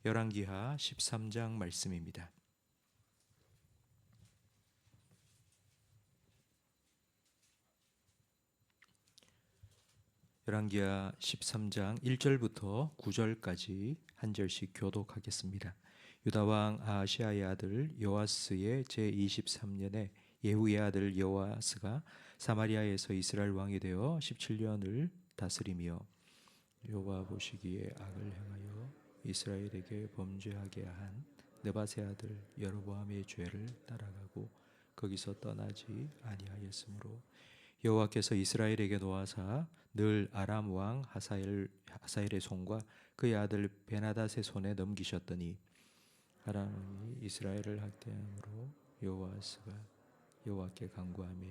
열왕기하 13장 말씀입니다. 열왕기하 13장 1절부터 9절까지 한 절씩 교독하겠습니다. 유다왕 아하시아의 아들 요아스의 제23년에 예후의 아들 요아스가 사마리아에서 이스라엘 왕이 되어 17년을 다스리며 여호와 보시기에 악을 행하여 이스라엘에게 범죄하게 한 느밧의 아들 여로보암의 죄를 따라가고 거기서 떠나지 아니하였으므로 여호와께서 이스라엘에게 노하사 늘 아람 왕 하사엘의 손과 그의 아들 베나닷의 손에 넘기셨더니 아람이 이스라엘을 학대함으로 여호와스가 여호와께 간구하며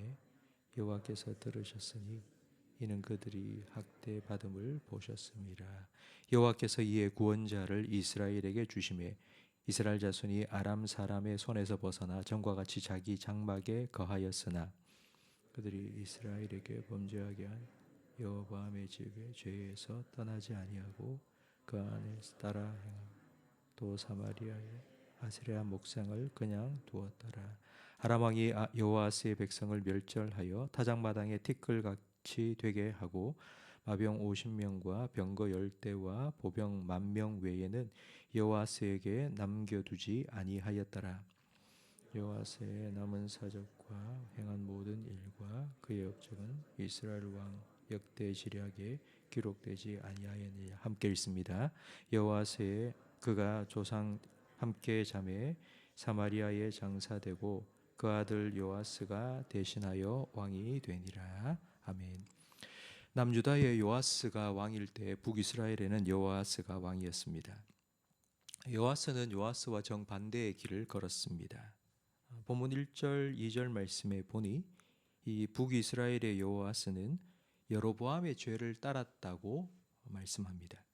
여호와께서 들으셨으니 이는 그들이 학대받음을 보셨습니다. 여호와께서 이에 구원자를 이스라엘에게 주시매 이스라엘 자손이 아람 사람의 손에서 벗어나 전과 같이 자기 장막에 거하였으나 그들이 이스라엘에게 범죄하게 한 여로보암의 집의 죄에서 떠나지 아니하고 그 안에서 따라 행하고 또 사마리아의 아세라 목상을 그냥 두었더라. 아람 왕이 여호아스의 백성을 멸절하여 타작마당에 티끌같이 되게 하고 마병 50명과 병거 10대와 보병 10,000명 외에는 여호아스에게 남겨두지 아니하였더라. 여호아스의 남은 사적과 행한 모든 일과 그의 업적은 이스라엘 왕 역대지략에 기록되지 아니하였느냐. 함께 읽습니다. 여호아스의 그가 조상 함께 잠에 사마리아에 장사되고 그 아들 요아스가 대신하여 왕이 되니라. 아멘. 남유다의 요아스가 왕일 때 북이스라엘에는 여호아스가 왕이었습니다. 요아스는 요아스와 정반대의 길을 걸었습니다. 본문 1절, 2절 말씀에 보니 이 북이스라엘의 여호아스는 여로보암의 죄를 따랐다고 말씀합니다.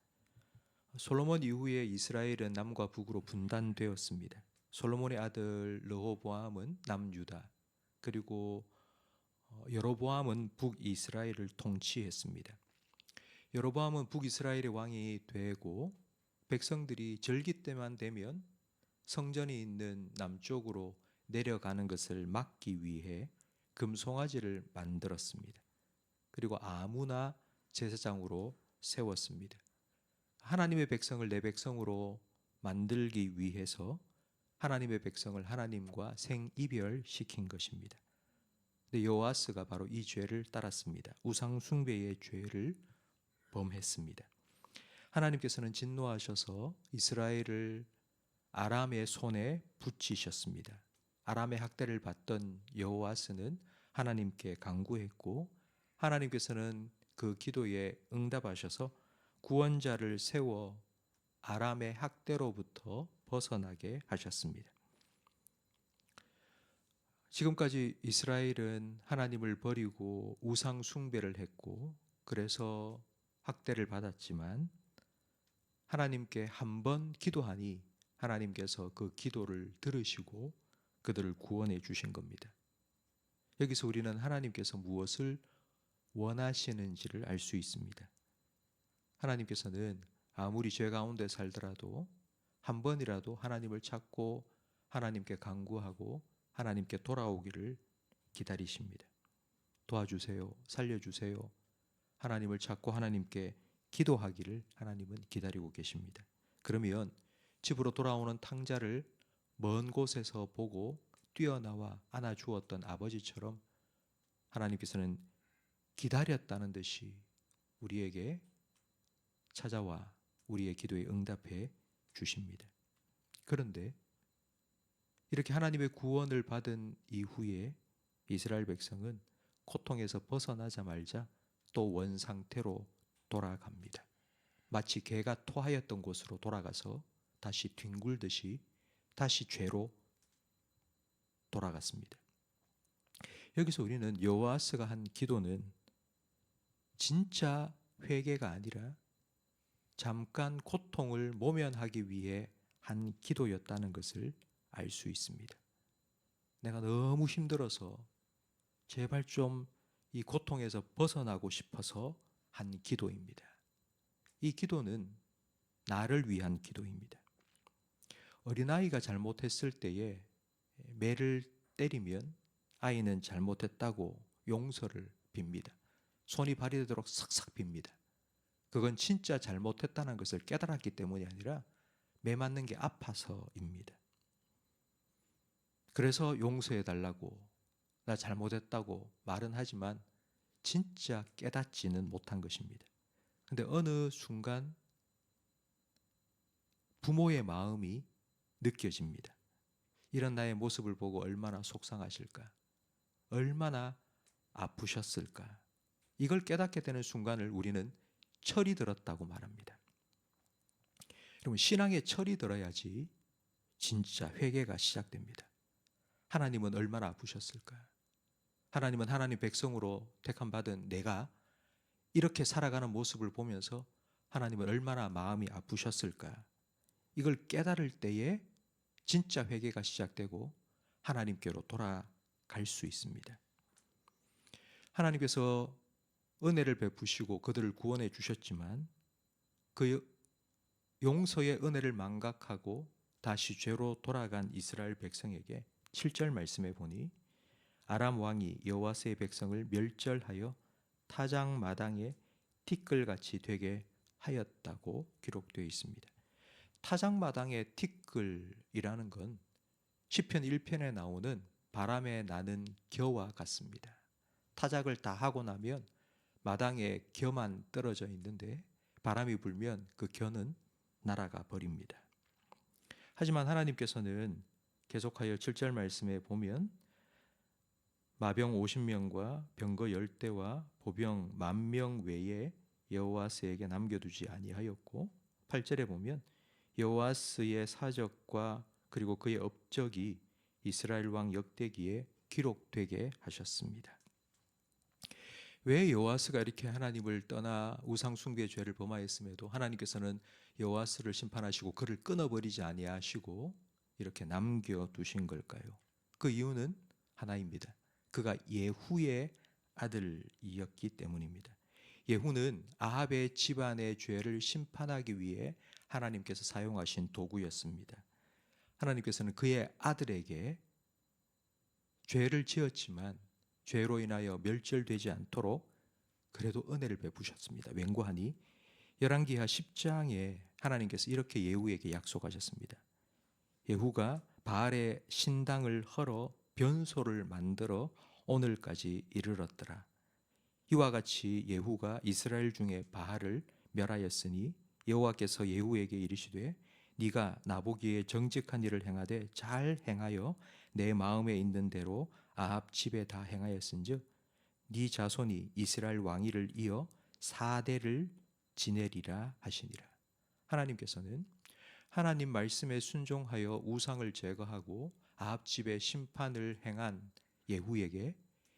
솔로몬 이후에 이스라엘은 남과 북으로 분단되었습니다. 솔로몬의 아들 르호보암은 남유다, 그리고 여로보암은 북이스라엘을 통치했습니다. 여로보암은 북이스라엘의 왕이 되고 백성들이 절기 때만 되면 성전이 있는 남쪽으로 내려가는 것을 막기 위해 금송아지를 만들었습니다. 그리고 아무나 제사장으로 세웠습니다. 하나님의 백성을 내 백성으로 만들기 위해서 하나님의 백성을 하나님과 생이별시킨 것입니다. 근데 요아스가 바로 이 죄를 따랐습니다. 우상 숭배의 죄를 범했습니다. 하나님께서는 진노하셔서 이스라엘을 아람의 손에 붙이셨습니다. 아람의 학대를 받던 여호아스는 하나님께 간구했고 하나님께서는 그 기도에 응답하셔서 구원자를 세워 아람의 학대로부터 벗어나게 하셨습니다. 지금까지 이스라엘은 하나님을 버리고 우상 숭배를 했고 그래서 학대를 받았지만 하나님께 한 번 기도하니 하나님께서 그 기도를 들으시고 그들을 구원해 주신 겁니다. 여기서 우리는 하나님께서 무엇을 원하시는지를 알 수 있습니다. 하나님께서는 아무리 죄 가운데 살더라도 한 번이라도 하나님을 찾고 하나님께 간구하고 하나님께 돌아오기를 기다리십니다. 도와주세요. 살려주세요. 하나님을 찾고 하나님께 기도하기를 하나님은 기다리고 계십니다. 그러면 집으로 돌아오는 탕자를 먼 곳에서 보고 뛰어나와 안아주었던 아버지처럼 하나님께서는 기다렸다는 듯이 우리에게 찾아와 우리의 기도에 응답해 주십니다. 그런데 이렇게 하나님의 구원을 받은 이후에 이스라엘 백성은 고통에서 벗어나자마자 또 원상태로 돌아갑니다. 마치 개가 토하였던 곳으로 돌아가서 다시 뒹굴듯이 다시 죄로 돌아갔습니다. 여기서 우리는 여호아스가 한 기도는 진짜 회개가 아니라 잠깐 고통을 모면하기 위해 한 기도였다는 것을 알 수 있습니다. 내가 너무 힘들어서 제발 좀 이 고통에서 벗어나고 싶어서 한 기도입니다. 이 기도는 나를 위한 기도입니다. 어린아이가 잘못했을 때에 매를 때리면 아이는 잘못했다고 용서를 빕니다. 손이 발이 되도록 싹싹 빕니다. 그건 진짜 잘못했다는 것을 깨달았기 때문이 아니라 매 맞는 게 아파서입니다. 그래서 용서해달라고, 나 잘못했다고 말은 하지만 진짜 깨닫지는 못한 것입니다. 근데 어느 순간 부모의 마음이 느껴집니다. 이런 나의 모습을 보고 얼마나 속상하실까? 얼마나 아프셨을까? 이걸 깨닫게 되는 순간을 우리는 철이 들었다고 말합니다. 여러분, 신앙에 철이 들어야지 진짜 회개가 시작됩니다. 하나님은 얼마나 아프셨을까? 하나님은 하나님 백성으로 택함받은 내가 이렇게 살아가는 모습을 보면서 하나님은 얼마나 마음이 아프셨을까? 이걸 깨달을 때에 진짜 회개가 시작되고 하나님께로 돌아갈 수 있습니다. 하나님께서 은혜를 베푸시고 그들을 구원해 주셨지만 그 용서의 은혜를 망각하고 다시 죄로 돌아간 이스라엘 백성에게 7절 말씀에 보니 아람 왕이 여호와스의 백성을 멸절하여 타작마당에 티끌같이 되게 하였다고 기록되어 있습니다. 타작마당의 티끌이라는 건 시편 1편에 나오는 바람에 나는 겨와 같습니다. 타작을 다 하고 나면 마당에 겨만 떨어져 있는데 바람이 불면 그 겨는 날아가 버립니다. 하지만 하나님께서는 계속하여 7절 말씀에 보면 마병 50명과 병거 10대와 보병 10,000명 외에 여호와스에게 남겨두지 아니하였고 8절에 보면 여호와스의 사적과 그리고 그의 업적이 이스라엘 왕 역대기에 기록되게 하셨습니다. 왜 여호와스가 이렇게 하나님을 떠나 우상 숭배의 죄를 범하였음에도 하나님께서는 여호와스를 심판하시고 그를 끊어버리지 아니하시고 이렇게 남겨두신 걸까요? 그 이유는 하나입니다. 그가 예후의 아들이었기 때문입니다. 예후는 아합의 집안의 죄를 심판하기 위해 하나님께서 사용하신 도구였습니다. 하나님께서는 그의 아들에게 죄를 지었지만 죄로 인하여 멸절되지 않도록 그래도 은혜를 베푸셨습니다. 웬고하니 열왕기하 10장에 하나님께서 이렇게 예후에게 약속하셨습니다. 예후가 바알의 신당을 헐어 변소를 만들어 오늘까지 이르렀더라. 이와 같이 예후가 이스라엘 중에 바알을 멸하였으니 여호와께서 예후에게 이르시되 네가 나보기에 정직한 일을 행하되 잘 행하여 내 마음에 있는 대로 아합 집에 다 행하였은즉 네 자손이 이스라엘 왕위를 이어 4대를 지내리라 하시니라. 하나님께서는 하나님 말씀에 순종하여 우상을 제거하고 아합 집에 심판을 행한 예후에게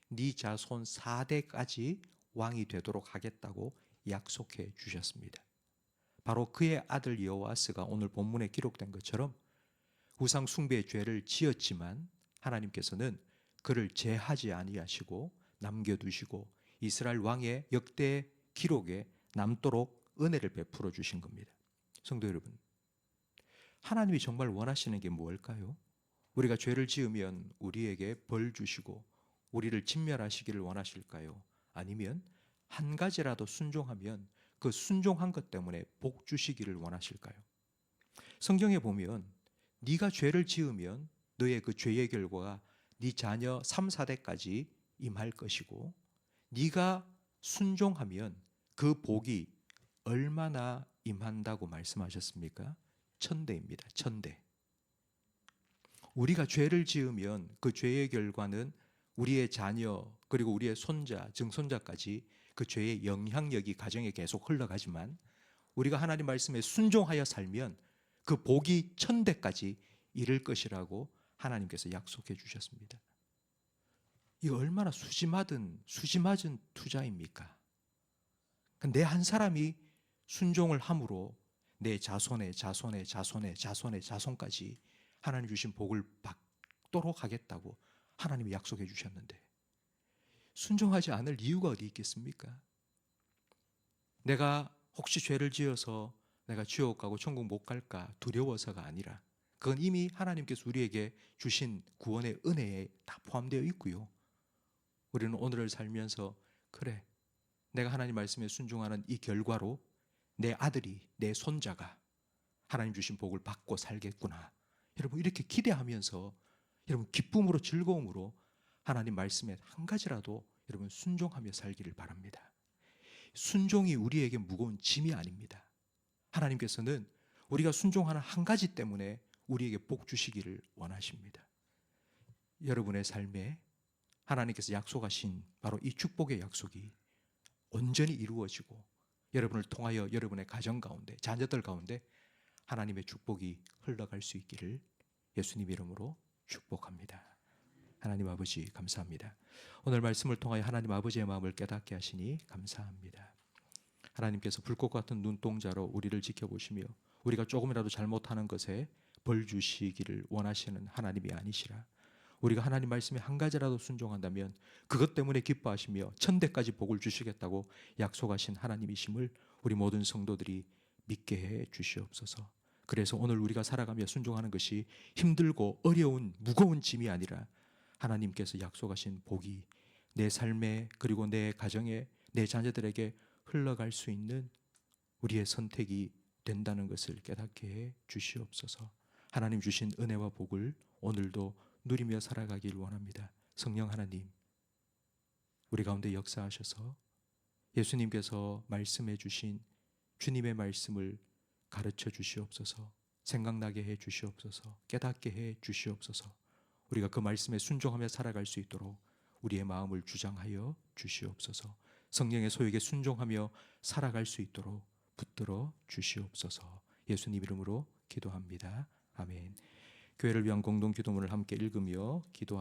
네 자손 4대까지 왕이 되도록 하겠다고 약속해 주셨습니다. 바로 그의 아들 여호와스가 오늘 본문에 기록된 것처럼 우상 숭배의 죄를 지었지만 하나님께서는 그를 제하지 아니하시고 남겨두시고 이스라엘 왕의 역대 기록에 남도록 은혜를 베풀어 주신 겁니다. 성도 여러분, 하나님이 정말 원하시는 게 뭘까요? 우리가 죄를 지으면 우리에게 벌 주시고 우리를 진멸하시기를 원하실까요? 아니면 한 가지라도 순종하면 그 순종한 것 때문에 복 주시기를 원하실까요? 성경에 보면 네가 죄를 지으면 너의 그 죄의 결과가 네 자녀 3, 4대까지 임할 것이고 네가 순종하면 그 복이 얼마나 임한다고 말씀하셨습니까? 1000대입니다. 1000대. 우리가 죄를 지으면 그 죄의 결과는 우리의 자녀 그리고 우리의 손자, 증손자까지 그 죄의 영향력이 가정에 계속 흘러가지만 우리가 하나님 말씀에 순종하여 살면 그 복이 1000대까지 이를 것이라고 하나님께서 약속해 주셨습니다. 이 얼마나 수지맞은 투자입니까? 내 한 사람이 순종을 함으로 내 자손의 자손의 자손의 자손의 자손까지 하나님 주신 복을 받도록 하겠다고 하나님이 약속해 주셨는데 순종하지 않을 이유가 어디 있겠습니까? 내가 혹시 죄를 지어서 내가 지옥 가고 천국 못 갈까 두려워서가 아니라 그건 이미 하나님께서 우리에게 주신 구원의 은혜에 다 포함되어 있고요. 우리는 오늘을 살면서 그래, 내가 하나님 말씀에 순종하는 이 결과로 내 아들이, 내 손자가 하나님 주신 복을 받고 살겠구나. 여러분 이렇게 기대하면서 여러분 기쁨으로 즐거움으로 하나님 말씀에 한 가지라도 여러분 순종하며 살기를 바랍니다. 순종이 우리에게 무거운 짐이 아닙니다. 하나님께서는 우리가 순종하는 한 가지 때문에 우리에게 복 주시기를 원하십니다. 여러분의 삶에 하나님께서 약속하신 바로 이 축복의 약속이 온전히 이루어지고 여러분을 통하여 여러분의 가정 가운데, 자녀들 가운데 하나님의 축복이 흘러갈 수 있기를 예수님 이름으로 축복합니다. 하나님 아버지 감사합니다. 오늘 말씀을 통하여 하나님 아버지의 마음을 깨닫게 하시니 감사합니다. 하나님께서 불꽃 같은 눈동자로 우리를 지켜보시며 우리가 조금이라도 잘못하는 것에 벌 주시기를 원하시는 하나님이 아니시라. 우리가 하나님 말씀에 한 가지라도 순종한다면 그것 때문에 기뻐하시며 천대까지 복을 주시겠다고 약속하신 하나님이심을 우리 모든 성도들이 믿게 해 주시옵소서. 그래서 오늘 우리가 살아가며 순종하는 것이 힘들고 어려운 무거운 짐이 아니라 하나님께서 약속하신 복이 내 삶에 그리고 내 가정에 내 자녀들에게 흘러갈 수 있는 우리의 선택이 된다는 것을 깨닫게 해 주시옵소서. 하나님 주신 은혜와 복을 오늘도 누리며 살아가길 원합니다. 성령 하나님, 우리 가운데 역사하셔서 예수님께서 말씀해 주신 주님의 말씀을 가르쳐 주시옵소서. 생각나게 해 주시옵소서. 깨닫게 해 주시옵소서. 우리가 그 말씀에 순종하며 살아갈 수 있도록 우리의 마음을 주장하여 주시옵소서. 성령의 소욕에 순종하며 살아갈 수 있도록 붙들어 주시옵소서. 예수님 이름으로 기도합니다. 아멘. 교회를 위한 공동 기도문을 함께 읽으며 기도합니다.